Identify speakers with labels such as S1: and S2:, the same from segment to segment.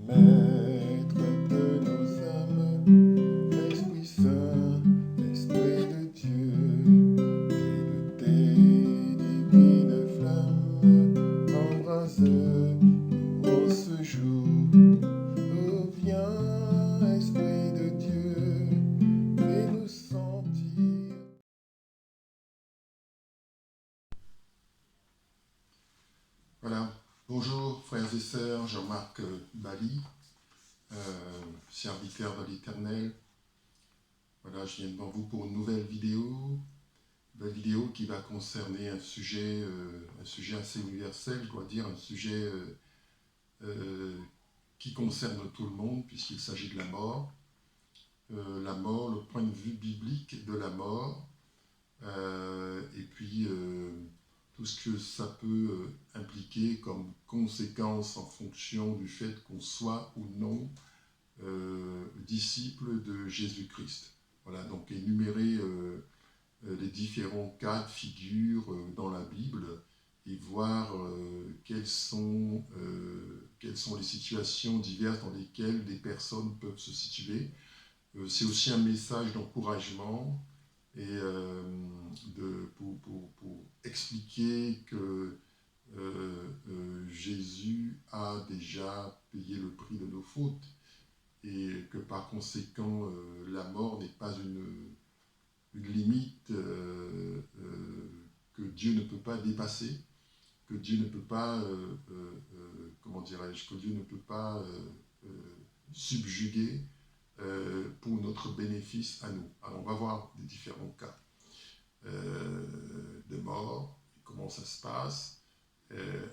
S1: Maître de nos âmes, Esprit Saint, Esprit de Dieu, et de tes divines flammes, embrase-nous en ce jour. Oh, viens, Esprit de Dieu, fais-nous sentir. Voilà, bonjour frères et sœurs, Jean-Marc Bali, serviteur de l'Éternel. Voilà, je viens devant vous pour une nouvelle vidéo qui va concerner un sujet assez universel, je dois dire, un sujet qui concerne tout le monde, puisqu'il s'agit de la mort. La mort, le point de vue biblique de la mort, et puis tout ce que ça peut impliquer comme conséquence en fonction du fait qu'on soit ou non disciple de Jésus-Christ. Voilà, donc énumérer les différents cas de figure dans la Bible et voir quelles sont les situations diverses dans lesquelles des personnes peuvent se situer. C'est aussi un message d'encouragement et pour expliquer que Jésus a déjà payé le prix de nos fautes et que par conséquent la mort n'est pas une limite que Dieu ne peut pas dépasser, que Dieu ne peut pas, que Dieu ne peut pas subjuguer pour notre bénéfice à nous. Alors on va voir des différents cas de mort, comment ça se passe,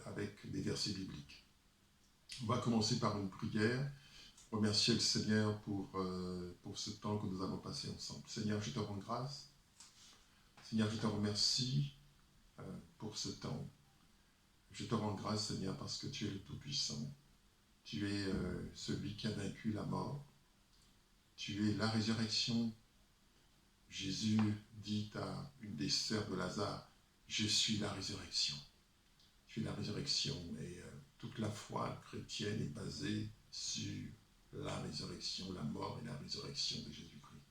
S1: avec des versets bibliques. On va commencer par une prière, remercier le Seigneur pour ce temps que nous avons passé ensemble. Seigneur, je te rends grâce. Seigneur, je te remercie pour ce temps. Je te rends grâce, Seigneur, parce que tu es le Tout-Puissant. Tu es celui qui a vaincu la mort. Tu es la résurrection. Jésus dit à une des sœurs de Lazare, « Je suis la résurrection. » Tu es la résurrection et toute la foi chrétienne est basée sur la résurrection, la mort et la résurrection de Jésus-Christ.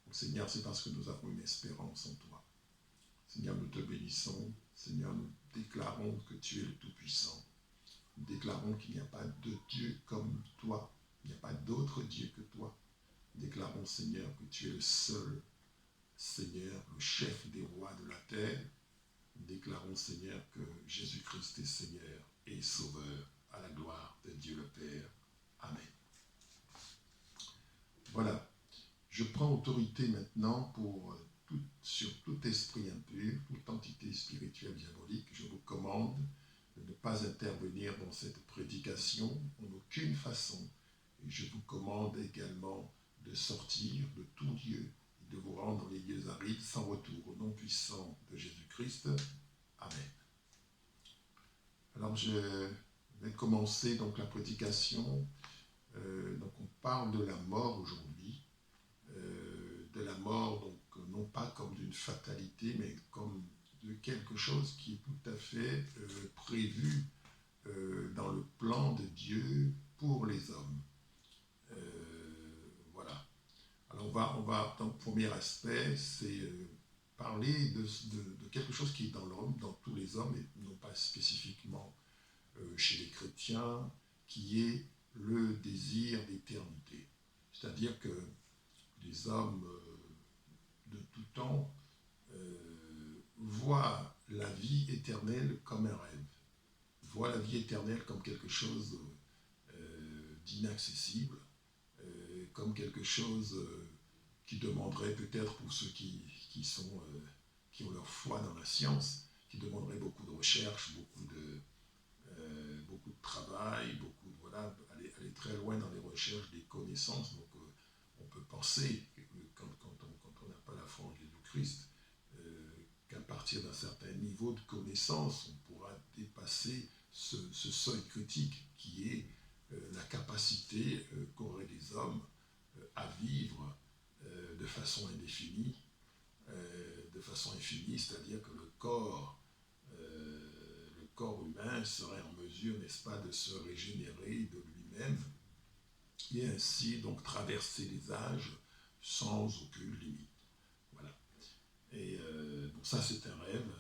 S1: Donc Seigneur, c'est parce que nous avons une espérance en toi. Seigneur, nous te bénissons. Seigneur, nous déclarons que tu es le Tout-Puissant. Nous déclarons qu'il n'y a pas de Dieu comme toi. Il n'y a pas d'autre Dieu que toi. Nous déclarons, Seigneur, que tu es le seul Seigneur, le chef des rois de la terre. Nous déclarons, Seigneur, que Jésus-Christ est Seigneur et Sauveur à la gloire de Dieu le Père. Amen. Voilà. Je prends autorité maintenant sur tout esprit impur, toute entité spirituelle diabolique. Je vous commande de ne pas intervenir dans cette prédication en aucune façon. Et je vous commande également de sortir de tout lieu et de vous rendre dans les lieux arides sans retour. Au nom puissant de Jésus-Christ. Amen. Alors je vais commencer donc la prédication. Donc on parle de la mort aujourd'hui. De la mort, donc non pas comme d'une fatalité, mais comme de quelque chose qui est tout à fait prévu dans le plan de Dieu pour les hommes. Voilà. Alors on va donc, premier aspect, c'est parler de quelque chose qui est dans l'homme, dans tous les hommes, et non pas spécifiquement chez les chrétiens, qui est le désir d'éternité. C'est-à-dire que les hommes de tout temps voient la vie éternelle comme un rêve, voient la vie éternelle comme quelque chose d'inaccessible, comme quelque chose qui demanderait peut-être pour ceux qui ont leur foi dans la science, qui demanderait beaucoup de recherche, beaucoup de travail, aller très loin dans les recherches des connaissances. Donc on peut penser, quand on n'a pas la foi en Jésus-Christ, qu'à partir d'un certain niveau de connaissance, on pourra dépasser ce seuil critique qui est la capacité qu'auraient les hommes à vivre de façon indéfinie, c'est-à-dire que le corps humain serait en mesure, n'est-ce pas, de se régénérer de lui-même et ainsi donc traverser les âges sans aucune limite. Voilà. Et bon, ça c'est un rêve.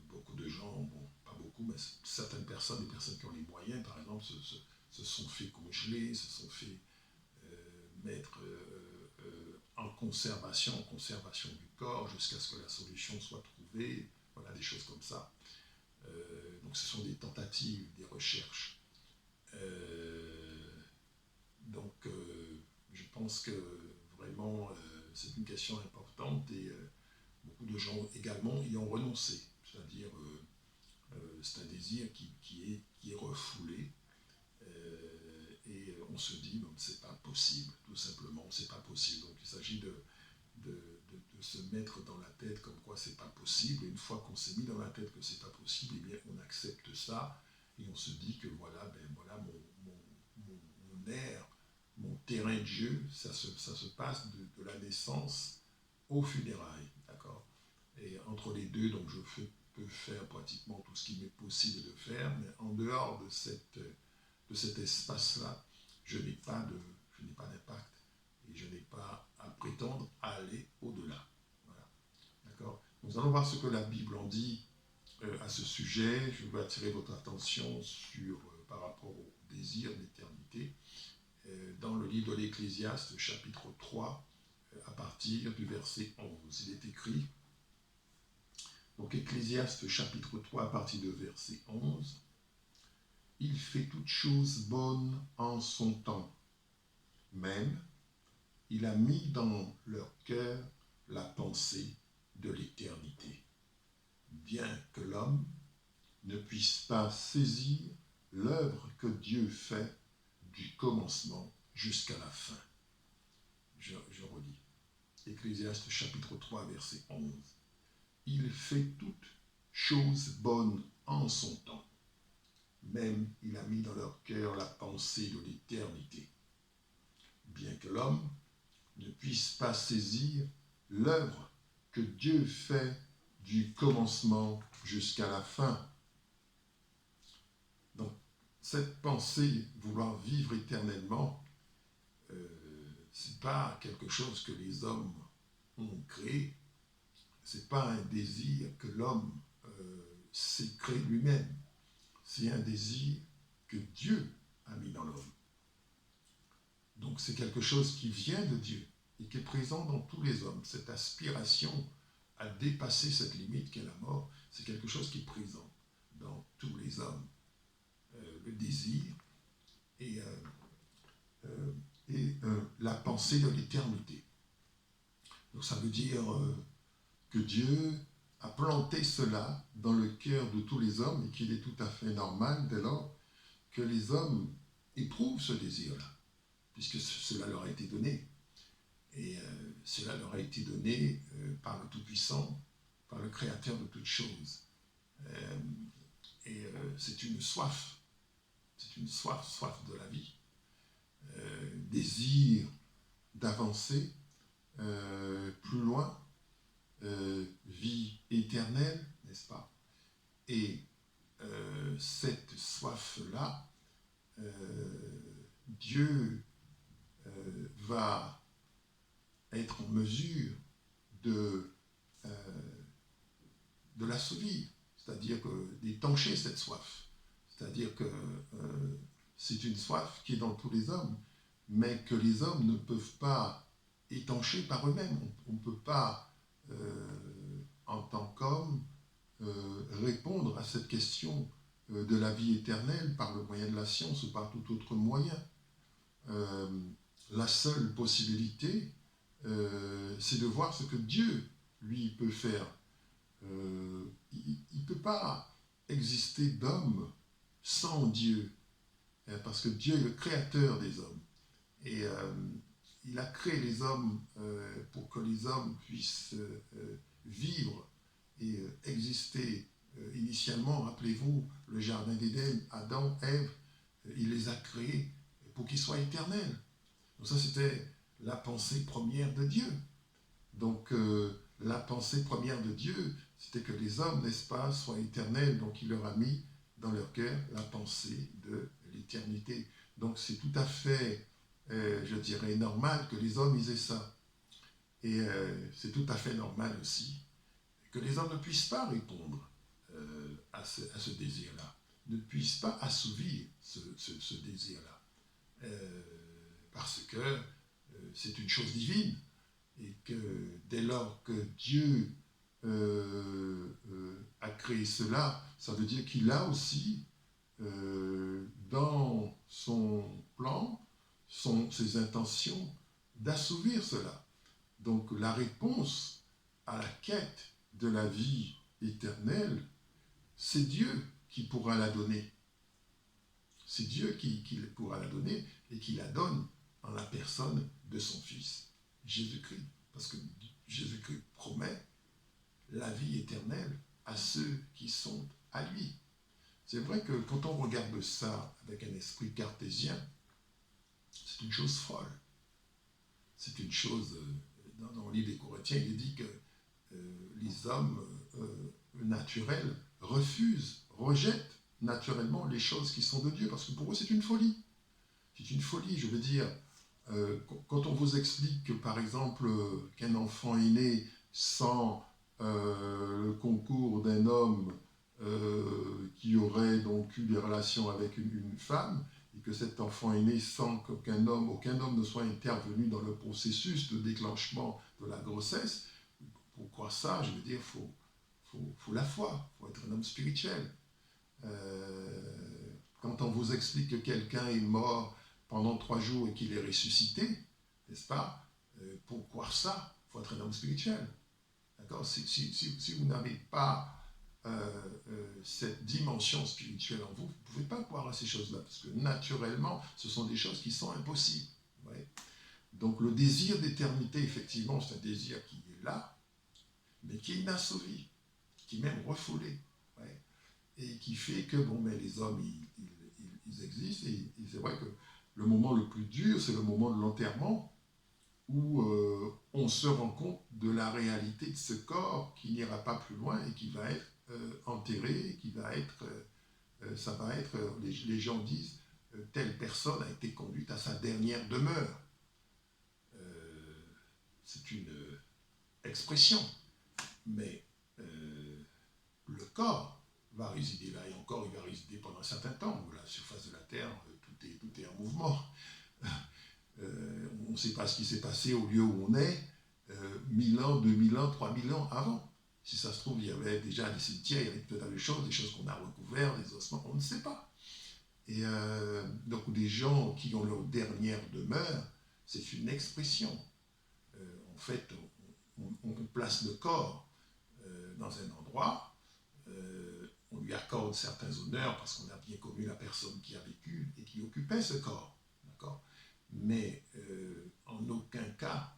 S1: Beaucoup de gens, bon, pas beaucoup, mais certaines personnes, des personnes qui ont les moyens, par exemple, se sont fait congeler, se sont fait mettre en conservation du corps jusqu'à ce que la solution soit trouvée. Voilà, des choses comme ça. Donc ce sont des tentatives, des recherches. Donc je pense que vraiment c'est une question importante et beaucoup de gens également y ont renoncé. C'est-à-dire c'est un désir qui est refoulé et on se dit non, c'est pas possible, tout simplement, c'est pas possible. Donc il s'agit de se mettre dans la tête comme quoi c'est pas possible. Et une fois qu'on s'est mis dans la tête que c'est pas possible, eh bien on accepte ça et on se dit que voilà, ben voilà mon air, mon terrain de jeu, ça se passe de la naissance aux funérailles, d'accord. Et entre les deux, donc je peux faire pratiquement tout ce qui m'est possible de faire, mais en dehors de cet espace-là, je n'ai pas d'impact et je n'ai pas à prétendre à aller au-delà. Voilà. D'accord. Nous allons voir ce que la Bible en dit à ce sujet. Je veux attirer votre attention sur, par rapport au désir d'éternité, dans le livre de l'Ecclésiaste, chapitre 3, à partir du verset 11. Il est écrit, donc Ecclésiaste, chapitre 3, à partir du verset 11, « Il fait toutes choses bonnes en son temps. Même, il a mis dans leur cœur la pensée de l'éternité, bien que l'homme ne puisse pas saisir l'œuvre que Dieu fait du commencement jusqu'à la fin. » Je relis. Ecclésiaste chapitre 3, verset 11. « Il fait toutes choses bonnes en son temps. Même il a mis dans leur cœur la pensée de l'éternité, bien que l'homme ne puisse pas saisir l'œuvre que Dieu fait du commencement jusqu'à la fin. » Donc, cette pensée, vouloir vivre éternellement, c'est pas quelque chose que les hommes ont créé, c'est pas un désir que l'homme s'est créé lui-même, c'est un désir que Dieu a mis dans l'homme. Donc c'est quelque chose qui vient de Dieu et qui est présent dans tous les hommes. Cette aspiration à dépasser cette limite qu'est la mort, c'est quelque chose qui est présent dans tous les hommes. Le désir et la pensée de l'éternité. Donc ça veut dire que Dieu a planté cela dans le cœur de tous les hommes et qu'il est tout à fait normal dès lors que les hommes éprouvent ce désir-là, puisque cela leur a été donné. Et cela leur a été donné par le Tout-Puissant, par le Créateur de toutes choses. C'est une soif de la vie, désir d'avancer plus loin, vie éternelle, n'est-ce pas? Et cette soif-là, Dieu va être en mesure de l'assouvir, c'est-à-dire d'étancher cette soif. C'est-à-dire que c'est une soif qui est dans tous les hommes, mais que les hommes ne peuvent pas étancher par eux-mêmes. On ne peut pas, en tant qu'homme, répondre à cette question de la vie éternelle par le moyen de la science ou par tout autre moyen. La seule possibilité, c'est de voir ce que Dieu, lui, peut faire. Il ne peut pas exister d'homme sans Dieu, parce que Dieu est le créateur des hommes. Et il a créé les hommes pour que les hommes puissent vivre et exister. Initialement, rappelez-vous, le jardin d'Éden, Adam, Ève, il les a créés pour qu'ils soient éternels. Donc ça, c'était la pensée première de Dieu. Donc la pensée première de Dieu, c'était que les hommes, n'est-ce pas, soient éternels. Donc il leur a mis dans leur cœur la pensée de l'éternité. Donc c'est tout à fait, je dirais, normal que les hommes ils aient ça. Et c'est tout à fait normal aussi que les hommes ne puissent pas répondre à ce désir-là, ne puissent pas assouvir ce désir-là. Parce que c'est une chose divine et que dès lors que Dieu a créé cela, ça veut dire qu'il a aussi dans son plan, ses intentions d'assouvir cela. Donc la réponse à la quête de la vie éternelle, c'est Dieu qui pourra la donner. C'est Dieu qui pourra la donner et qui la donne en la personne de son Fils, Jésus-Christ. Parce que Jésus-Christ promet la vie éternelle à ceux qui sont à lui. C'est vrai que quand on regarde ça avec un esprit cartésien, c'est une chose folle. C'est une chose, dans le livre des Corinthiens, il est dit que les hommes naturels rejettent naturellement les choses qui sont de Dieu, parce que pour eux c'est une folie. C'est une folie, je veux dire, quand on vous explique que par exemple qu'un enfant est né sans le concours d'un homme qui aurait donc eu des relations avec une femme, et que cet enfant est né sans aucun homme ne soit intervenu dans le processus de déclenchement de la grossesse, pour croire ça, je veux dire, faut la foi, il faut être un homme spirituel. Quand on vous explique que quelqu'un est mort pendant 3 jours et qu'il est ressuscité, n'est-ce pas, pour croire ça, il faut être un homme spirituel. D'accord ? Si vous n'avez pas cette dimension spirituelle en vous, vous ne pouvez pas croire à ces choses-là, parce que naturellement, ce sont des choses qui sont impossibles. Ouais. Donc le désir d'éternité, effectivement, c'est un désir qui est là, mais qui est inassouvi, qui est même refoulé. Ouais. Et qui fait que les hommes, ils existent, et c'est vrai que le moment le plus dur, c'est le moment de l'enterrement, où on se rend compte de la réalité de ce corps qui n'ira pas plus loin et qui va être enterré, qui va être, ça va être, les gens disent, telle personne a été conduite à sa dernière demeure. C'est une expression, mais le corps va résider là, et encore il va résider pendant un certain temps. La surface de la Terre, tout est en mouvement. On ne sait pas ce qui s'est passé au lieu où on est 1000 ans, 2000 ans, 3000 ans avant. Si ça se trouve, il y avait déjà des cimetières, il y avait peut-être des choses qu'on a recouvertes, des ossements, on ne sait pas. Et donc des gens qui ont leur dernière demeure, c'est une expression. En fait, on place le corps dans un endroit, on lui accorde certains honneurs parce qu'on a bien connu la personne qui a vécu et qui occupait ce corps. D'accord ? Mais en aucun cas,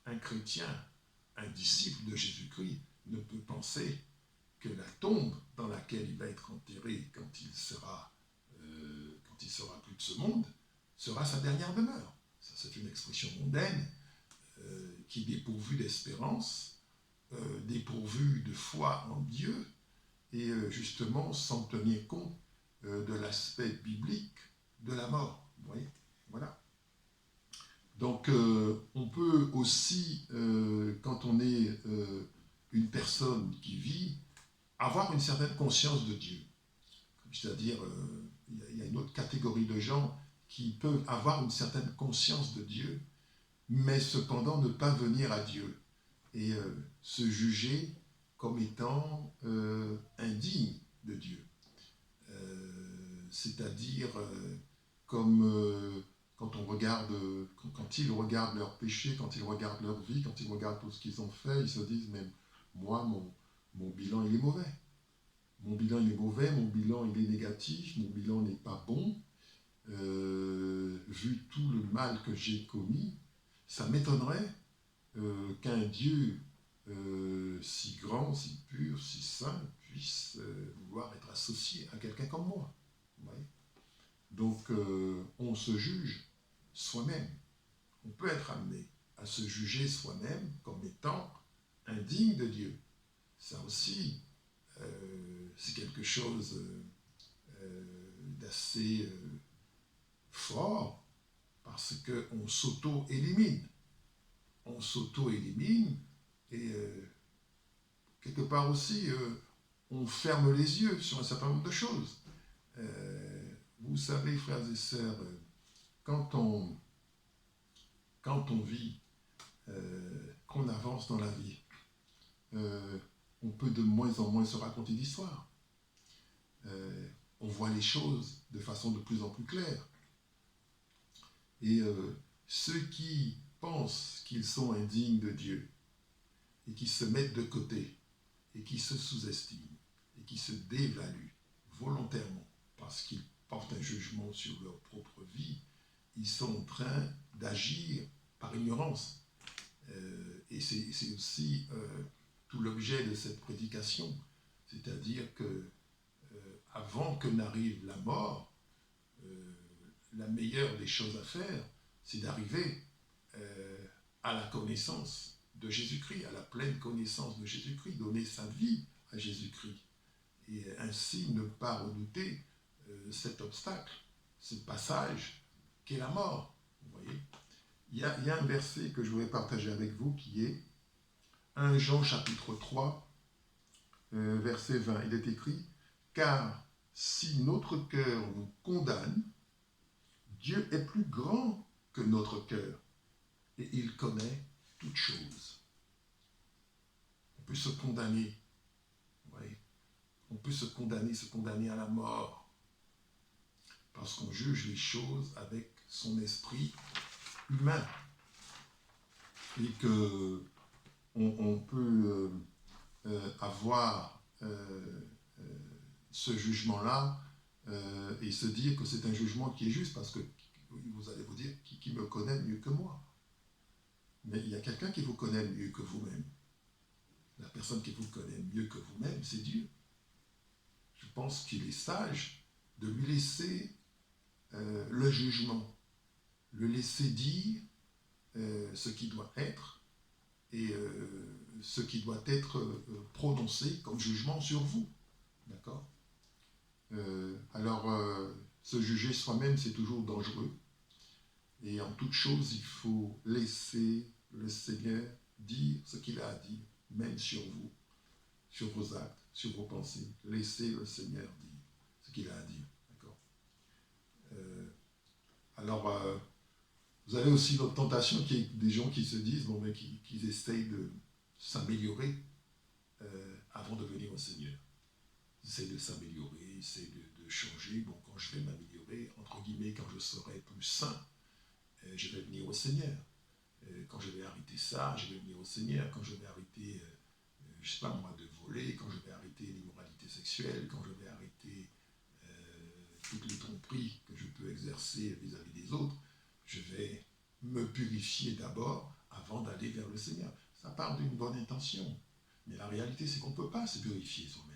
S1: un chrétien, un disciple de Jésus-Christ ne peut penser que la tombe dans laquelle il va être enterré quand il sera plus de ce monde sera sa dernière demeure. Ça, c'est une expression mondaine qui est dépourvue d'espérance, dépourvue de foi en Dieu, et justement sans tenir compte de l'aspect biblique de la mort. Vous voyez ? Voilà. Donc on peut aussi, quand on est une personne qui vit, avoir une certaine conscience de Dieu. C'est-à-dire, il y a une autre catégorie de gens qui peuvent avoir une certaine conscience de Dieu, mais cependant ne pas venir à Dieu et se juger comme étant indigne de Dieu. C'est-à-dire, comme quand on regarde, quand ils regardent leurs péchés, quand ils regardent leur vie, quand ils regardent tout ce qu'ils ont fait, ils se disent, mais moi, mon bilan, il est mauvais. Mon bilan, il est mauvais, mon bilan, il est négatif, mon bilan n'est pas bon. Vu tout le mal que j'ai commis, ça m'étonnerait qu'un Dieu si grand, si pur, si saint puisse vouloir être associé à quelqu'un comme moi. Vous voyez ? Donc, on se juge soi-même. On peut être amené à se juger soi-même comme étant indigne de Dieu. Ça aussi, c'est quelque chose d'assez fort parce qu'on s'auto-élimine. On s'auto-élimine et quelque part aussi, on ferme les yeux sur un certain nombre de choses. Vous savez, frères et sœurs, quand on vit, qu'on avance dans la vie, on peut de moins en moins se raconter d'histoire. On voit les choses de façon de plus en plus claire. Et ceux qui pensent qu'ils sont indignes de Dieu et qui se mettent de côté et qui se sous-estiment et qui se dévaluent volontairement parce qu'ils portent un jugement sur leur propre vie, ils sont en train d'agir par ignorance. Et c'est aussi tout l'objet de cette prédication, c'est-à-dire que avant que n'arrive la mort, la meilleure des choses à faire, c'est d'arriver à la connaissance de Jésus-Christ, à la pleine connaissance de Jésus-Christ, donner sa vie à Jésus-Christ. Et ainsi ne pas redouter cet obstacle, ce passage qu'est la mort. Vous voyez, il y a un verset que je voudrais partager avec vous qui est 1 Jean chapitre 3, verset 20. Il est écrit « Car si notre cœur nous condamne, Dieu est plus grand que notre cœur et il connaît toutes choses. » On peut se condamner, vous voyez, on peut se condamner à la mort parce qu'on juge les choses avec son esprit humain et que on peut avoir ce jugement-là et se dire que c'est un jugement qui est juste parce que vous allez vous dire qui me connaît mieux que moi. Mais il y a quelqu'un qui vous connaît mieux que vous-même. La personne qui vous connaît mieux que vous-même, c'est Dieu. Je pense qu'il est sage de lui laisser le jugement, le laisser dire ce qui doit être et ce qui doit être prononcé comme jugement sur vous. D'accord ? Alors, se juger soi-même, c'est toujours dangereux. Et en toute chose, il faut laisser le Seigneur dire ce qu'il a à dire, même sur vous, sur vos actes, sur vos pensées. Laissez le Seigneur dire ce qu'il a à dire. D'accord ? Alors, vous avez aussi l'autre tentation qui est des gens qui se disent, bon, mais qui essayent de s'améliorer avant de venir au Seigneur. Ils essayent de s'améliorer, ils essayent de changer. Bon, quand je vais m'améliorer, entre guillemets, quand je serai plus saint, je vais venir au Seigneur. Quand je vais arrêter ça, je vais venir au Seigneur. Quand je vais arrêter, je ne sais pas moi, de voler, quand je vais arrêter l'immoralité sexuelle, quand je vais arrêter toutes les tromperies que je peux exercer vis-à-vis des autres, je vais me purifier d'abord avant d'aller vers le Seigneur. Ça part d'une bonne intention. Mais la réalité, c'est qu'on ne peut pas se purifier soi-même.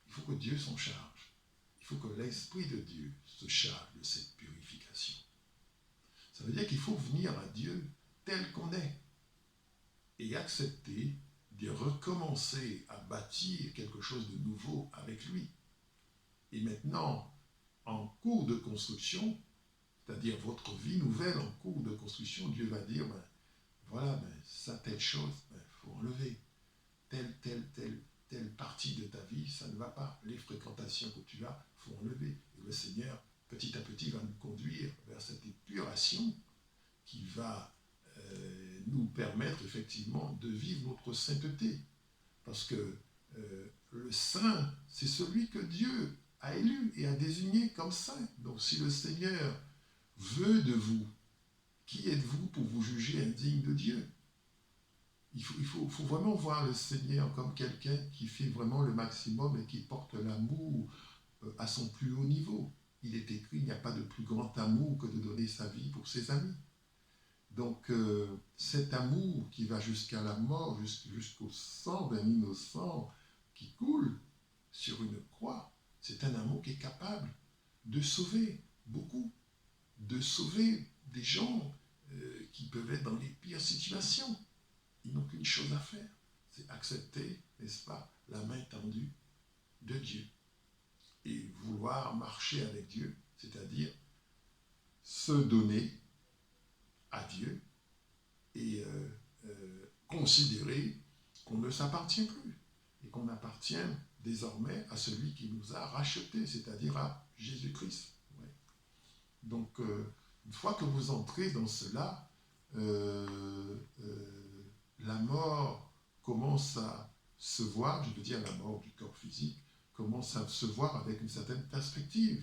S1: Il faut que Dieu s'en charge. Il faut que l'Esprit de Dieu se charge de cette purification. Ça veut dire qu'il faut venir à Dieu tel qu'on est et accepter de recommencer à bâtir quelque chose de nouveau avec lui. Et maintenant, en cours de construction, c'est-à-dire votre vie nouvelle en cours de construction, Dieu va dire, voilà, ça, telle chose, faut enlever. Telle partie de ta vie, ça ne va pas. Les fréquentations que tu as, faut enlever. Et le Seigneur, petit à petit, va nous conduire vers cette épuration qui va nous permettre effectivement de vivre notre sainteté. Parce que le saint, c'est celui que Dieu a élu et a désigné comme saint. Donc si le Seigneur veut de vous, qui êtes-vous pour vous juger indigne de Dieu ? Il faut vraiment voir le Seigneur comme quelqu'un qui fait vraiment le maximum et qui porte l'amour à son plus haut niveau. Il est écrit, il n'y a pas de plus grand amour que de donner sa vie pour ses amis. Donc cet amour qui va jusqu'à la mort, jusqu'au sang d'un innocent qui coule sur une croix, c'est un amour qui est capable de sauver beaucoup, de sauver des gens qui peuvent être dans les pires situations. Ils n'ont qu'une chose à faire, c'est accepter, n'est-ce pas, la main tendue de Dieu et vouloir marcher avec Dieu, c'est-à-dire se donner à Dieu et considérer qu'on ne s'appartient plus et qu'on appartient désormais à celui qui nous a rachetés, c'est-à-dire à Jésus-Christ. Ouais. Donc, une fois que vous entrez dans cela, la mort commence à se voir, je veux dire la mort du corps physique, commence à se voir avec une certaine perspective,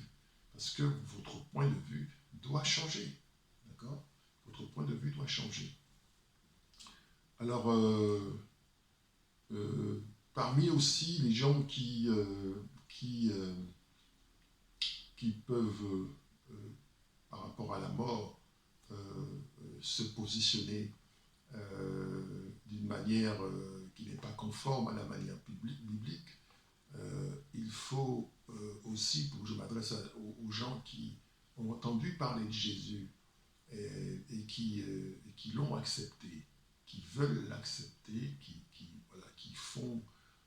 S1: parce que votre point de vue doit changer, d'accord? Votre point de vue doit changer. Alors, parmi aussi les gens qui peuvent, par rapport à la mort, se positionner d'une manière qui n'est pas conforme à la manière biblique, il faut aussi, pour que je m'adresse aux gens qui ont entendu parler de Jésus et qui l'ont accepté, qui veulent l'accepter, qui font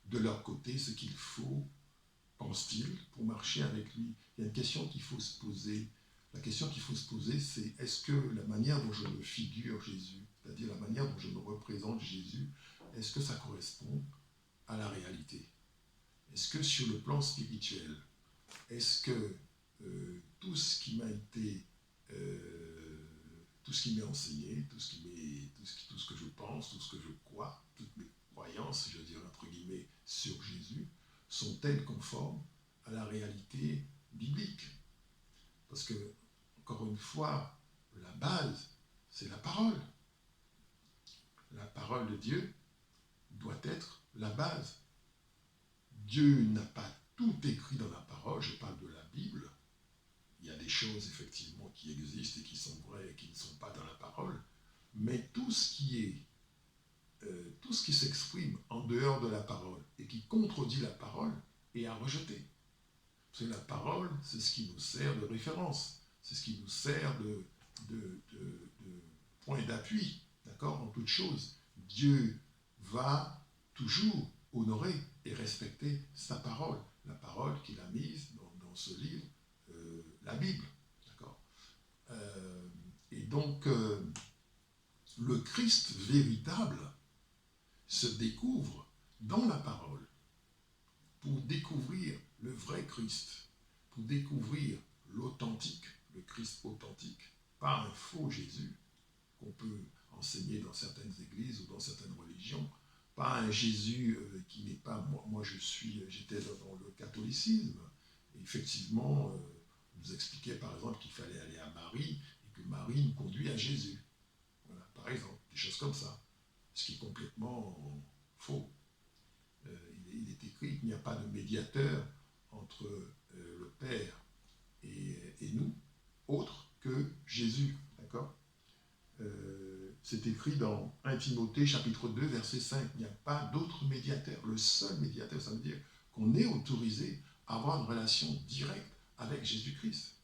S1: de leur côté ce qu'il faut, pense-t-il, pour marcher avec lui. Il y a une question qu'il faut se poser. La question qu'il faut se poser, c'est est-ce que la manière dont je me figure Jésus, c'est-à-dire la manière dont je me représente Jésus, est-ce que ça correspond à la réalité? Est-ce que sur le plan spirituel, est-ce que tout ce qui m'a été, tout ce qui m'est enseigné, tout ce que je pense, tout ce que je crois, toutes mes croyances, je veux dire entre guillemets, sur Jésus, sont-elles conformes à la réalité biblique? Parce que, encore une fois, la base, c'est la parole. La parole de Dieu doit être la base. Dieu n'a pas tout écrit dans la parole, je parle de la Bible. Il y a des choses effectivement qui existent et qui sont vraies et qui ne sont pas dans la parole, mais tout ce qui s'exprime en dehors de la parole et qui contredit la parole est à rejeter. Parce que la parole, c'est ce qui nous sert de référence, c'est ce qui nous sert de point d'appui, d'accord, en toute chose. Dieu va toujours honorer et respecter sa parole, la parole qu'il a mise dans ce livre, la Bible, d'accord. Et donc, le Christ véritable se découvre dans la parole pour découvrir le vrai Christ, pour découvrir l'authentique, le Christ authentique, pas un faux Jésus qu'on peut enseigner dans certaines églises ou dans certaines religions, pas un Jésus qui n'est pas moi j'étais dans le catholicisme, et effectivement on nous expliquait par exemple qu'il fallait aller à Marie et que Marie nous conduit à Jésus, voilà, par exemple, des choses comme ça, ce qui est complètement faux. Il est écrit qu'il n'y a pas de médiateur entre le Père et nous, autre que Jésus, d'accord. C'est écrit dans 1 Timothée chapitre 2 verset 5, il n'y a pas d'autre médiateur. Le seul médiateur, ça veut dire qu'on est autorisé à avoir une relation directe avec Jésus-Christ.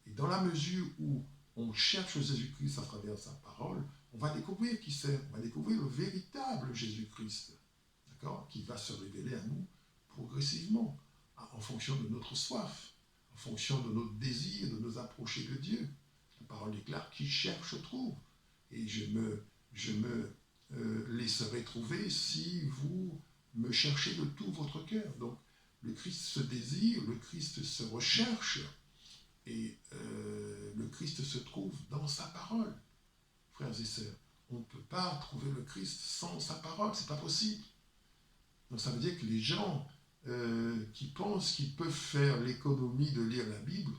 S1: Et dans la mesure où on cherche Jésus-Christ à travers sa parole, on va découvrir qui c'est, on va découvrir le véritable Jésus-Christ, d'accord, qui va se révéler à nous progressivement, en fonction de notre soif, en fonction de notre désir de nous approcher de Dieu. La parole déclare, qui cherche trouve. Et je me laisserai trouver si vous me cherchez de tout votre cœur. Donc, le Christ se désire, le Christ se recherche, et le Christ se trouve dans sa parole. Frères et sœurs, on ne peut pas trouver le Christ sans sa parole, c'est pas possible. Donc ça veut dire que les gens qui pensent qu'ils peuvent faire l'économie de lire la Bible,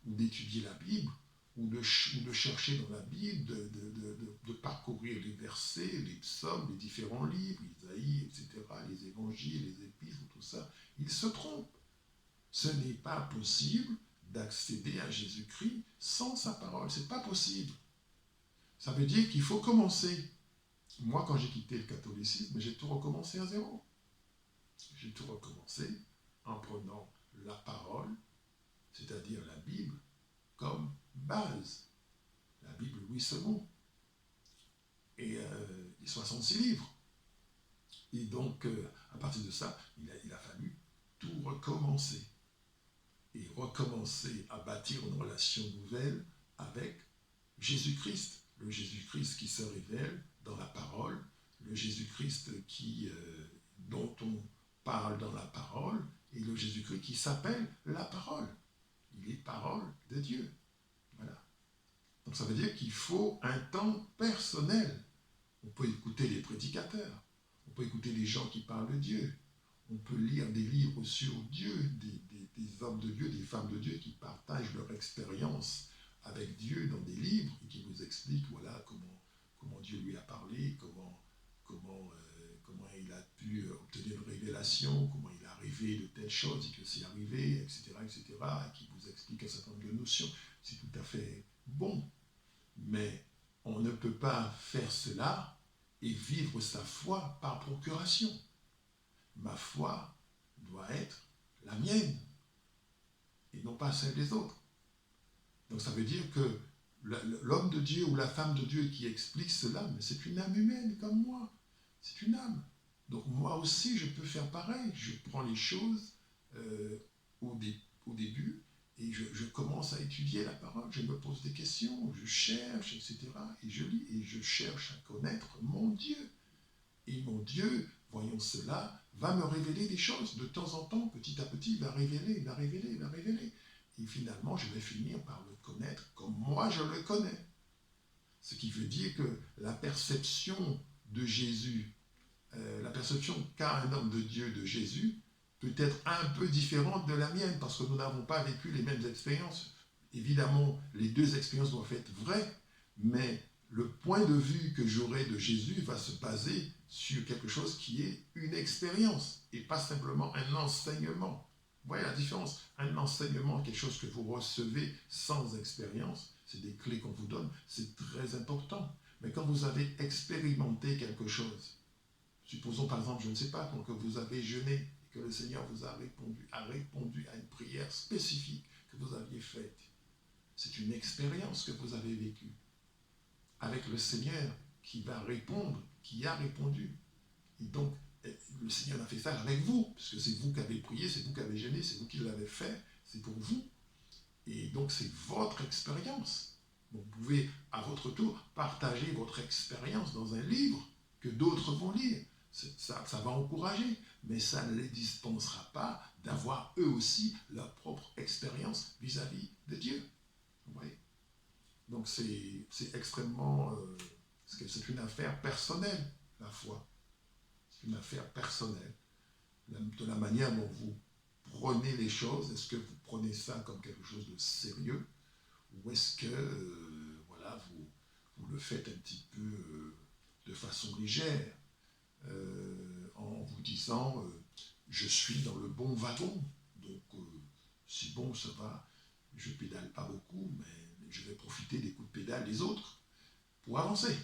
S1: ou d'étudier la Bible, ou de chercher dans la Bible, de parcourir les versets, les psaumes, les différents livres, Isaïe, etc., les évangiles, les épîtres, tout ça, ils se trompent. Ce n'est pas possible d'accéder à Jésus-Christ sans sa parole. C'est pas possible. Ça veut dire qu'il faut commencer. Moi, quand j'ai quitté le catholicisme, j'ai tout recommencé à zéro. J'ai tout recommencé en prenant la parole, c'est-à-dire la Bible, comme base. La Bible Louis II. Et les 66 livres. Et donc, à partir de ça, il a fallu tout recommencer. Et recommencer à bâtir une relation nouvelle avec Jésus-Christ, le Jésus-Christ qui se révèle dans la parole, le Jésus-Christ dont on parle dans la parole, et le Jésus-Christ qui s'appelle la parole. Il est parole de Dieu. Voilà. Donc ça veut dire qu'il faut un temps personnel. On peut écouter les prédicateurs, on peut écouter les gens qui parlent de Dieu, on peut lire des livres sur Dieu, des hommes de Dieu, des femmes de Dieu qui partagent leur expérience avec Dieu dans des livres et qui nous expliquent voilà, comment Dieu lui a parlé, comment il a pu obtenir une révélation, comment il a rêvé de telles choses et que c'est arrivé, etc., et qui vous explique un certain nombre de notions. C'est tout à fait bon. Mais on ne peut pas faire cela et vivre sa foi par procuration. Ma foi doit être la mienne et non pas celle des autres. Donc ça veut dire que l'homme de Dieu ou la femme de Dieu qui explique cela, mais c'est une âme humaine comme moi. C'est une âme. Donc moi aussi, je peux faire pareil. Je prends les choses au début et je commence à étudier la parole. Je me pose des questions, je cherche, etc. Et je lis et je cherche à connaître mon Dieu. Et mon Dieu, voyons cela, va me révéler des choses. De temps en temps, petit à petit, il va révéler. Et finalement, je vais finir par le connaître comme moi je le connais. Ce qui veut dire que la perception de Jésus, la perception qu'a un homme de Dieu de Jésus, peut être un peu différente de la mienne, parce que nous n'avons pas vécu les mêmes expériences. Évidemment, les deux expériences doivent être vraies, mais le point de vue que j'aurai de Jésus va se baser sur quelque chose qui est une expérience, et pas simplement un enseignement. Vous voyez la différence? Un enseignement, quelque chose que vous recevez sans expérience, c'est des clés qu'on vous donne, c'est très important. Mais quand vous avez expérimenté quelque chose, supposons par exemple, je ne sais pas, quand vous avez jeûné et que le Seigneur vous a répondu à une prière spécifique que vous aviez faite, c'est une expérience que vous avez vécue avec le Seigneur qui va répondre, qui a répondu. Et donc, le Seigneur a fait ça avec vous, puisque c'est vous qui avez prié, c'est vous qui avez jeûné, c'est vous qui l'avez fait, c'est pour vous. Et donc, c'est votre expérience. Vous pouvez, à votre tour, partager votre expérience dans un livre que d'autres vont lire. Ça va encourager, mais ça ne les dispensera pas d'avoir eux aussi leur propre expérience vis-à-vis de Dieu. Vous voyez? Donc, c'est extrêmement... c'est une affaire personnelle, la foi. C'est une affaire personnelle. De la manière dont vous prenez les choses, est-ce que vous prenez ça comme quelque chose de sérieux ou est-ce que voilà, vous le faites un petit peu de façon légère en vous disant je suis dans le bon wagon, donc c'est bon, ça va, je pédale pas beaucoup, mais je vais profiter des coups de pédale des autres pour avancer.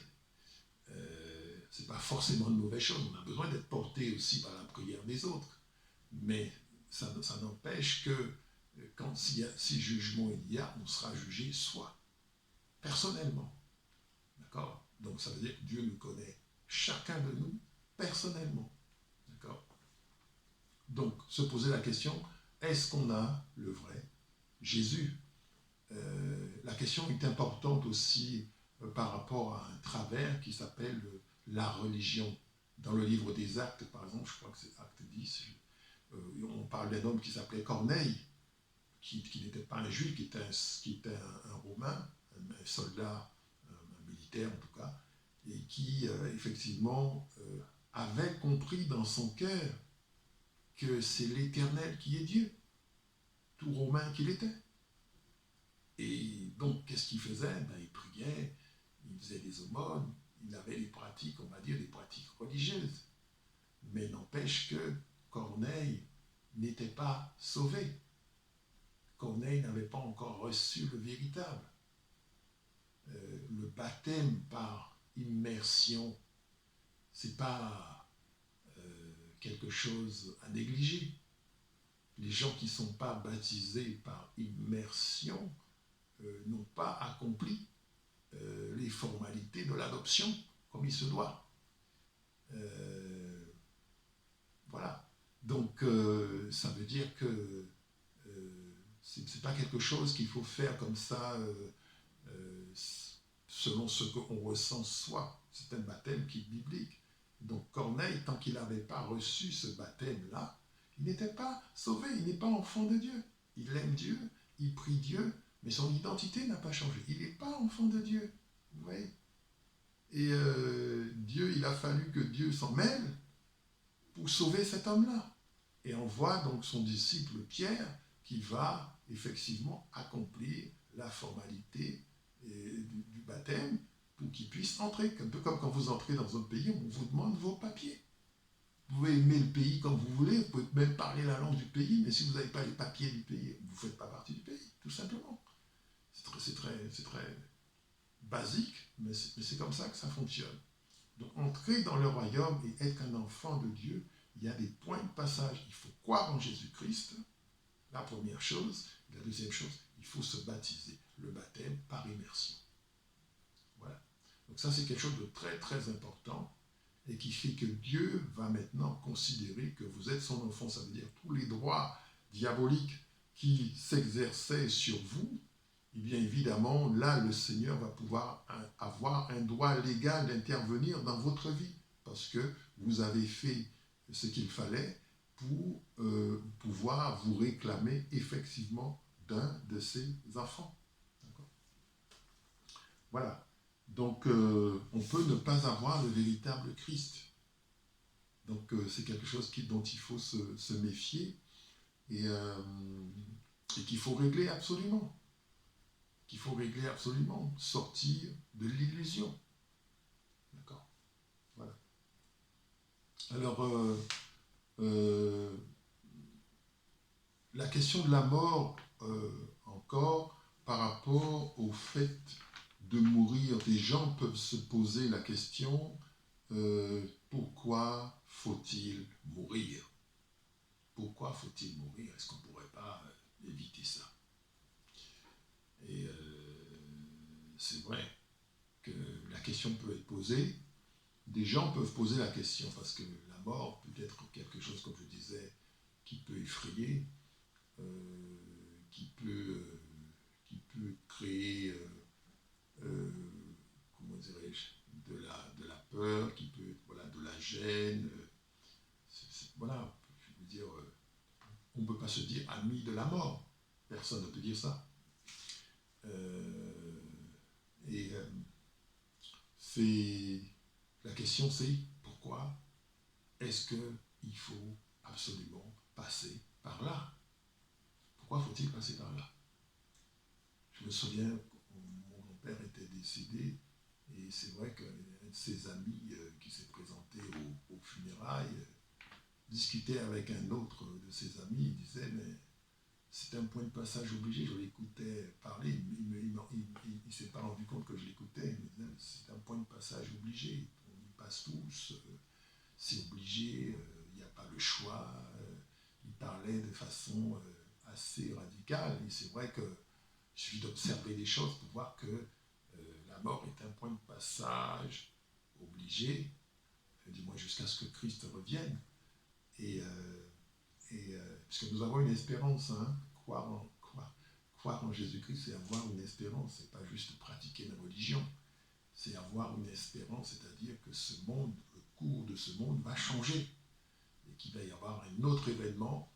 S1: C'est pas forcément une mauvaise chose, on a besoin d'être porté aussi par la prière des autres, mais ça n'empêche que quand si jugement il y a, on sera jugé soi, personnellement. D'accord? Donc ça veut dire que Dieu nous connaît, chacun de nous, personnellement. D'accord? Donc, se poser la question, est-ce qu'on a le vrai Jésus? La question est importante aussi par rapport à un travers qui s'appelle la religion. Dans le livre des Actes, par exemple, je crois que c'est Acte 10, on parle d'un homme qui s'appelait Corneille, qui n'était pas un juif, qui était un Romain, un soldat, un militaire en tout cas, et qui effectivement avait compris dans son cœur que c'est l'Éternel qui est Dieu, tout Romain qu'il était. Et donc, qu'est-ce qu'il faisait? Il priait, il faisait des aumônes, il avait des pratiques, on va dire, des pratiques religieuses. Mais n'empêche que Corneille n'était pas sauvé. Corneille n'avait pas encore reçu le véritable. Le baptême par immersion, c'est pas quelque chose à négliger. Les gens qui ne sont pas baptisés par immersion n'ont pas accompli les formalités de l'adoption comme il se doit. Voilà. Donc, ça veut dire que c'est pas quelque chose qu'il faut faire comme ça selon ce qu'on ressent soi. C'est un baptême qui est biblique. Donc Corneille, tant qu'il n'avait pas reçu ce baptême-là, il n'était pas sauvé, il n'est pas enfant de Dieu. Il aime Dieu, il prie Dieu, mais son identité n'a pas changé. Il n'est pas enfant de Dieu. Vous voyez? Et Dieu, il a fallu que Dieu s'en mêle pour sauver cet homme-là. Et on voit donc son disciple Pierre qui va effectivement accomplir la formalité du baptême pour qu'il puisse entrer. Un peu comme quand vous entrez dans un pays, on vous demande vos papiers. Vous pouvez aimer le pays comme vous voulez, vous pouvez même parler la langue du pays, mais si vous n'avez pas les papiers du pays, vous ne faites pas partie du pays, tout simplement. C'est très basique, mais c'est comme ça que ça fonctionne. Donc entrer dans le royaume et être un enfant de Dieu, il y a des points de passage. Il faut croire en Jésus-Christ, la première chose. La deuxième chose, il faut se baptiser, le baptême par immersion. Voilà. Donc ça, c'est quelque chose de très très important et qui fait que Dieu va maintenant considérer que vous êtes son enfant. Ça veut dire tous les droits diaboliques qui s'exerçaient sur vous, et bien évidemment, là, le Seigneur va pouvoir avoir un droit légal d'intervenir dans votre vie parce que vous avez fait ce qu'il fallait pour pouvoir vous réclamer effectivement d'un de ses enfants. Voilà. Donc, on peut ne pas avoir le véritable Christ. Donc, c'est quelque chose dont il faut se méfier et qu'il faut régler absolument. Sortir de l'illusion. D'accord. Voilà. Alors, la question de la mort, encore, par rapport au fait de mourir, des gens peuvent se poser la question, pourquoi faut-il mourir? Pourquoi faut-il mourir? Est-ce qu'on ne pourrait pas éviter ça? Et c'est vrai que la question peut être posée. Des gens peuvent poser la question parce que la mort peut être quelque chose, comme je disais, qui peut effrayer, qui peut créer, comment dirais-je, de la peur, qui peut de la gêne. Voilà, je veux dire, on ne peut pas se dire ami de la mort. Personne ne peut dire ça. La question c'est pourquoi est-ce qu'il faut absolument passer par là? Pourquoi faut-il passer par là? Je me souviens, mon grand-père était décédé et c'est vrai qu'un de ses amis qui s'est présenté aux funérailles discutait avec un autre de ses amis, il disait mais c'est un point de passage obligé, je l'écoutais parler, il ne s'est pas rendu compte que je l'écoutais, il me disait c'est un point de passage obligé, on y passe tous, c'est obligé, il n'y a pas le choix. Il parlait de façon assez radicale et c'est vrai que je suis d'observer des choses pour voir que la mort est un point de passage obligé, du moins jusqu'à ce que Christ revienne. Puisque nous avons une espérance, hein, croire en Jésus-Christ, c'est avoir une espérance, c'est pas juste pratiquer une religion, c'est avoir une espérance, c'est-à-dire que ce monde, le cours de ce monde va changer, et qu'il va y avoir un autre événement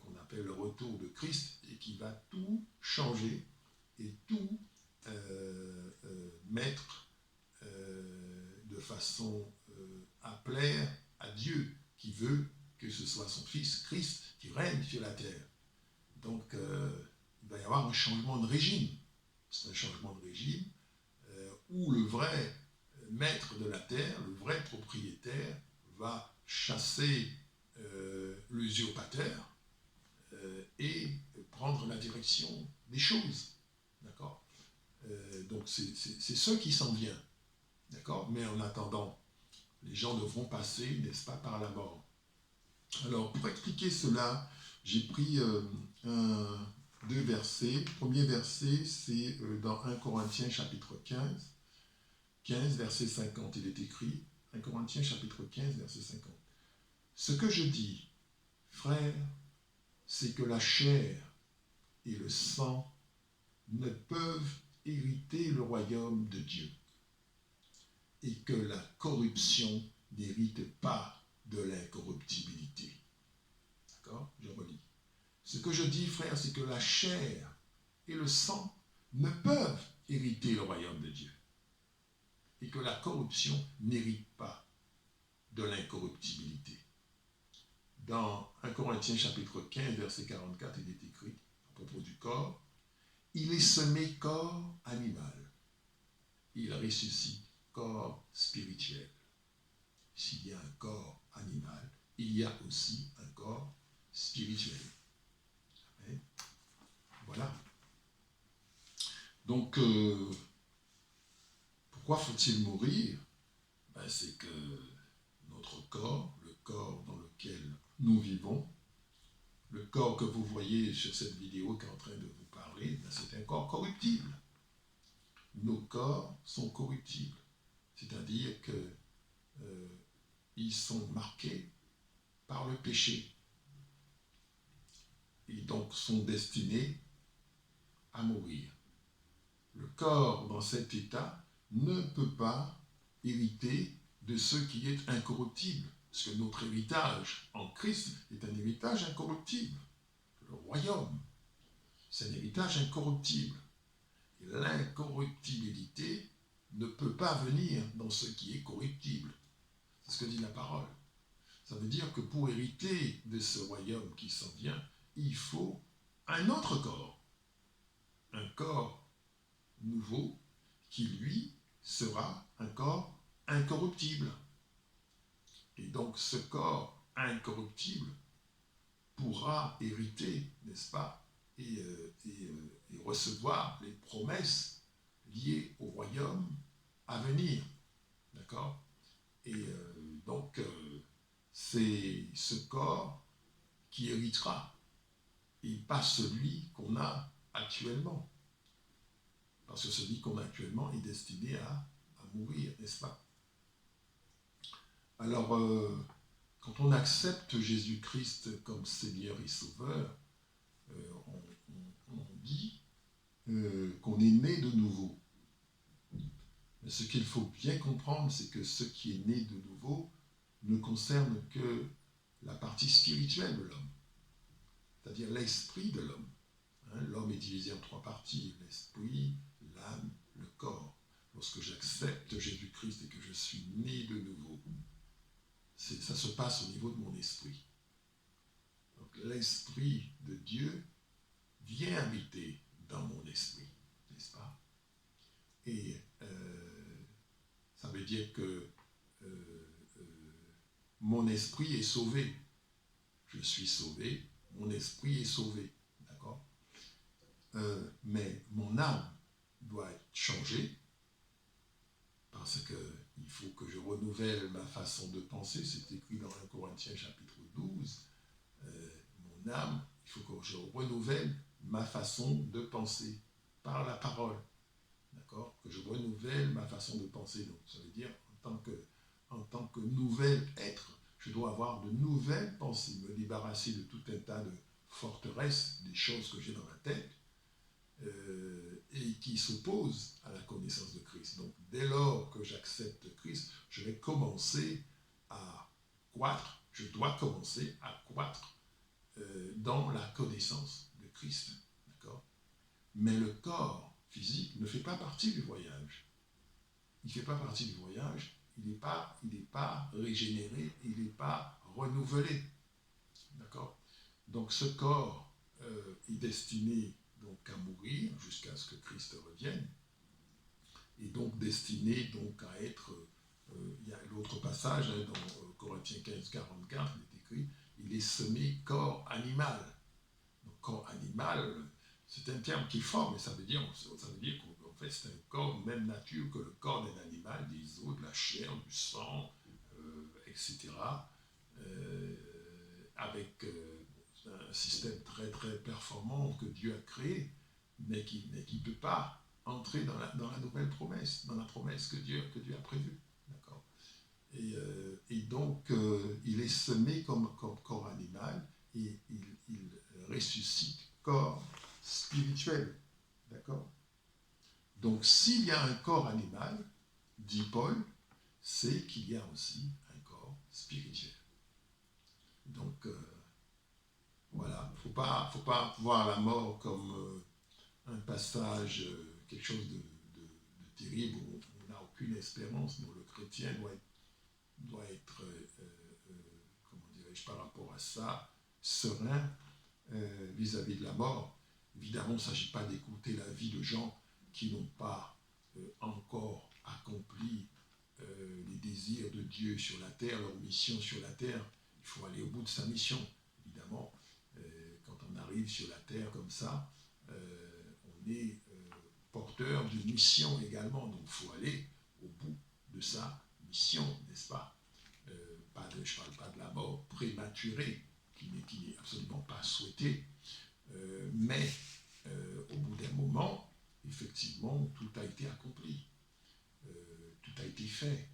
S1: qu'on appelle le retour de Christ, et qui va tout changer, et tout mettre de façon à plaire à Dieu, qui veut que ce soit son Fils Christ qui règne sur la terre. Donc, il va y avoir un changement de régime. C'est un changement de régime où le vrai maître de la terre, le vrai propriétaire, va chasser l'usurpateur et prendre la direction des choses. D'accord. Donc, c'est ce qui s'en vient. D'accord. Mais en attendant, les gens devront passer, n'est-ce pas, par la mort. Alors, pour expliquer cela, j'ai pris deux versets. Le premier verset, c'est dans 1 Corinthiens chapitre 15, verset 50. Il est écrit, 1 Corinthiens chapitre 15, verset 50. Ce que je dis, frères, c'est que la chair et le sang ne peuvent hériter le royaume de Dieu. et que la corruption n'hérite pas de l'incorruptibilité. D'accord? Je relis. Ce que je dis, frère, c'est que la chair et le sang ne peuvent hériter le royaume de Dieu. Et que la corruption n'hérite pas de l'incorruptibilité. Dans 1 Corinthiens chapitre 15, verset 44, il est écrit, à propos du corps, « Il est semé corps animal, il ressuscite corps spirituel. » S'il y a un corps animal, il y a aussi un corps spirituel. Amen. Voilà. Donc, pourquoi faut-il mourir? C'est que notre corps, le corps dans lequel nous vivons, le corps que vous voyez sur cette vidéo qui est en train de vous parler, c'est un corps corruptible. Nos corps sont corruptibles. C'est-à-dire qu'ils sont marqués par le péché. Et donc sont destinés à mourir. Le corps dans cet état ne peut pas hériter de ce qui est incorruptible. Parce que notre héritage en Christ est un héritage incorruptible. Le royaume, c'est un héritage incorruptible. Et l'incorruptibilité ne peut pas venir dans ce qui est corruptible. C'est ce que dit la parole. Ça veut dire que pour hériter de ce royaume qui s'en vient, il faut un autre corps. Un corps nouveau qui, lui, sera un corps incorruptible. Et donc ce corps incorruptible pourra hériter, n'est-ce pas, et recevoir les promesses liées au royaume à venir. D'accord? Et donc c'est ce corps qui héritera, et pas celui qu'on a actuellement. Parce que celui qu'on a actuellement est destiné à mourir, n'est-ce pas? Alors, quand on accepte Jésus-Christ comme Seigneur et Sauveur, on dit qu'on est né de nouveau. Mais ce qu'il faut bien comprendre, c'est que ce qui est né de nouveau ne concerne que la partie spirituelle de l'homme, c'est-à-dire l'esprit de l'homme. L'homme est divisé en trois parties, l'esprit, l'âme, le corps. Lorsque j'accepte Jésus-Christ et que je suis né de nouveau, ça se passe au niveau de mon esprit. Donc l'esprit de Dieu vient habiter dans mon esprit, n'est-ce pas? Et ça veut dire que mon esprit est sauvé. Je suis sauvé, mon esprit est sauvé, d'accord? Mais mon âme doit être changée parce qu'il faut que je renouvelle ma façon de penser. C'est écrit dans 1 Corinthiens chapitre 12. Mon âme, il faut que je renouvelle ma façon de penser par la parole. D'accord? Que je renouvelle ma façon de penser. Donc, ça veut dire, en tant que nouvel être, je dois avoir de nouvelles pensées, me débarrasser de tout un tas de forteresses, des choses que j'ai dans la tête, et qui s'opposent à la connaissance de Christ. Donc, dès lors que j'accepte Christ, je vais commencer à croître, je dois commencer à croître dans la connaissance de Christ. D'accord? Mais le corps physique ne fait pas partie du voyage. Il ne fait pas partie du voyage, il n'est pas régénéré, il n'est pas renouvelé. D'accord? Donc ce corps est destiné donc à mourir jusqu'à ce que Christ revienne, et donc destiné donc à être, il y a l'autre passage dans Corinthiens 15, 44, il est écrit, il est semé corps animal. Donc corps animal, c'est un terme qui est fort, mais ça veut dire qu'en fait c'est un corps de même nature que le corps d'un animal, des os, de la chair, du sang, etc. Avec un système très très performant que Dieu a créé, mais qui ne peut pas entrer dans la nouvelle promesse, dans la promesse que Dieu a prévue. D'accord? Et donc, il est semé comme corps animal, et il ressuscite corps spirituel. D'accord? Donc, s'il y a un corps animal, dit Paul, c'est qu'il y a aussi un corps spirituel. Donc, voilà, il ne faut pas voir la mort comme un passage, quelque chose de terrible où on n'a aucune espérance. Donc, le chrétien doit être comment dirais-je, par rapport à ça, serein vis-à-vis de la mort. Évidemment, il ne s'agit pas d'écouter la vie de gens qui n'ont pas encore accompli les désirs de Dieu sur la terre, leur mission sur la terre. Il faut aller au bout de sa mission, évidemment. Quand on arrive sur la terre comme ça, on est porteur d'une mission également. Donc, il faut aller au bout de sa mission, n'est-ce pas? Je ne parle pas de la mort prématurée, qui n'est absolument pas souhaitée, mais au bout d'un moment, effectivement, tout a été accompli, tout a été fait.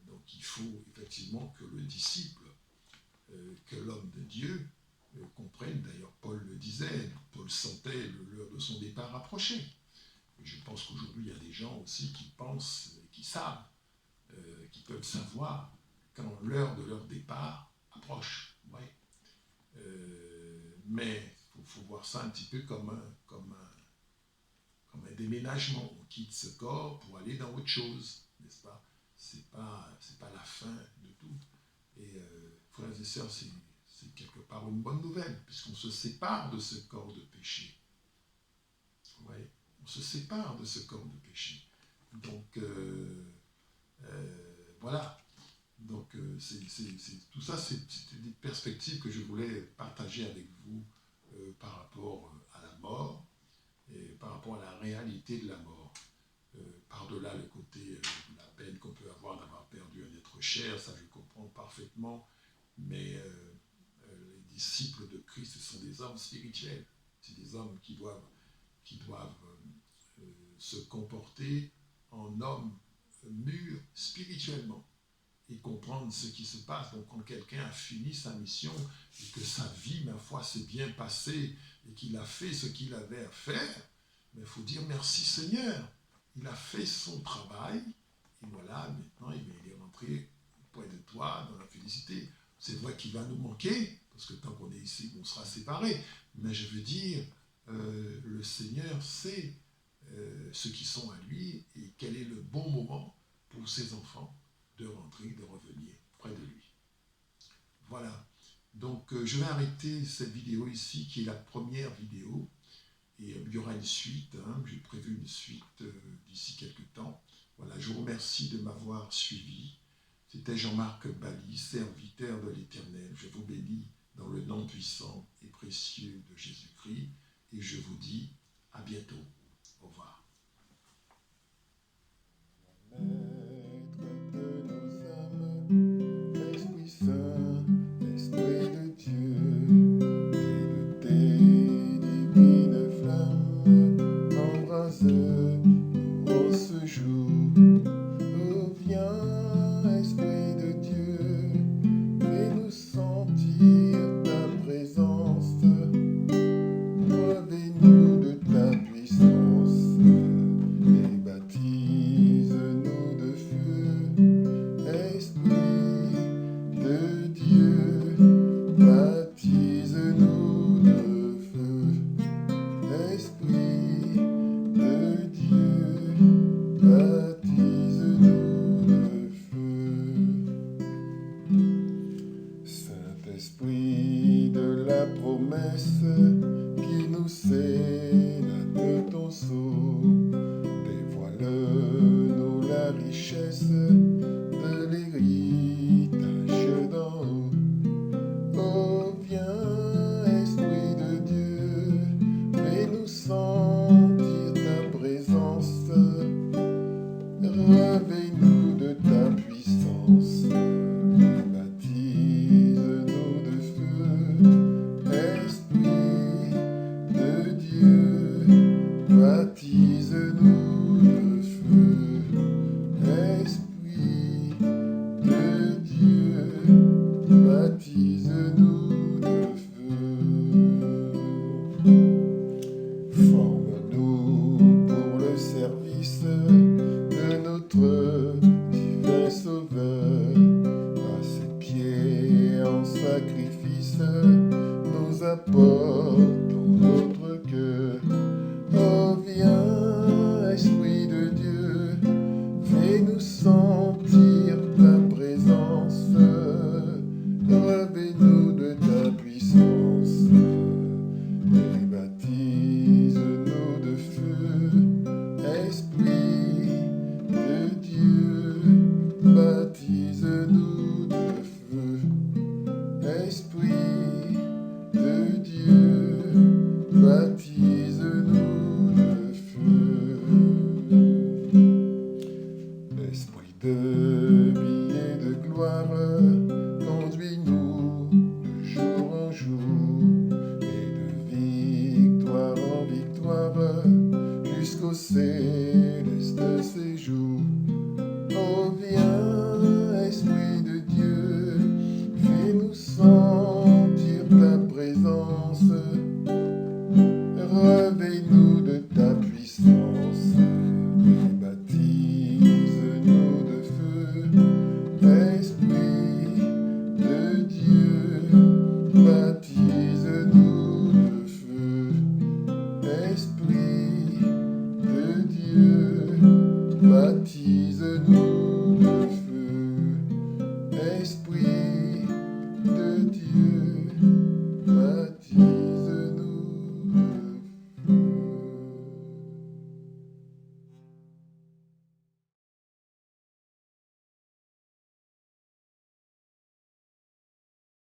S1: Donc il faut effectivement que le disciple, que l'homme de Dieu comprenne, d'ailleurs Paul le disait, Paul sentait l'heure de son départ approcher. Et je pense qu'aujourd'hui, il y a des gens aussi qui pensent, qui savent, qui peuvent savoir quand l'heure de leur départ approche. Ouais. Mais il faut voir ça un petit peu comme un déménagement. On quitte ce corps pour aller dans autre chose, n'est-ce pas? C'est pas la fin de tout. Et frères et sœurs, c'est quelque part une bonne nouvelle, puisqu'on se sépare de ce corps de péché. Ouais. On se sépare de ce corps de péché. Donc, voilà. Donc, tout ça, c'est des perspectives que je voulais partager avec vous par rapport à la mort et par rapport à la réalité de la mort. Par-delà le côté de la peine qu'on peut avoir d'avoir perdu un être cher, ça je comprends parfaitement, mais les disciples de Christ sont des hommes spirituels. C'est des hommes qui doivent se comporter en hommes mûrs spirituellement et comprendre ce qui se passe. Donc quand quelqu'un a fini sa mission et que sa vie, ma foi, s'est bien passée et qu'il a fait ce qu'il avait à faire, il faut dire merci Seigneur. Il a fait son travail et voilà, maintenant il est rentré auprès de toi dans la félicité. C'est vrai qu'il va nous manquer, parce que tant qu'on est ici, on sera séparés. Mais je veux dire, le Seigneur sait ceux qui sont à lui et quel est le bon moment pour ses enfants de rentrer, de revenir près de lui. Voilà. Donc, je vais arrêter cette vidéo ici, qui est la première vidéo. Et il y aura une suite, hein, j'ai prévu une suite d'ici quelques temps. Voilà, je vous remercie de m'avoir suivi. C'était Jean-Marc Bally, serviteur de l'Éternel. Je vous bénis dans le nom puissant et précieux de Jésus-Christ. Et je vous dis à bientôt. Au revoir.
S2: Maître de nos âmes, Esprit Saint, Esprit de Dieu, et de tes divines flammes, embrase-nous en ce jour. Oh, viens, Esprit de Dieu, fais-nous sentir ta présence, revêt-nous de ta puissance, et baptise-nous de feu, Esprit de Dieu, baptise-nous de feu, Esprit de Dieu, baptise-nous de feu. Saint-Esprit de la promesse, qui nous scelle de ton sceau, dévoile-nous la richesse de l'héritage d'en haut. Oh, viens, Esprit de Dieu, fais-nous sentir ta présence, réveille-nous de ta puissance, baptise-nous de feu, Esprit de Dieu, baptise-nous de feu, Esprit de Dieu, baptise-nous de feu. baptise-nous de feu. Esprit de vie et de gloire, conduis-nous de jour en jour et de victoire en victoire jusqu'au céleste séjour. Oh viens, Esprit de Dieu, fais-nous sentir ta présence, réveille-nous de ta puissance.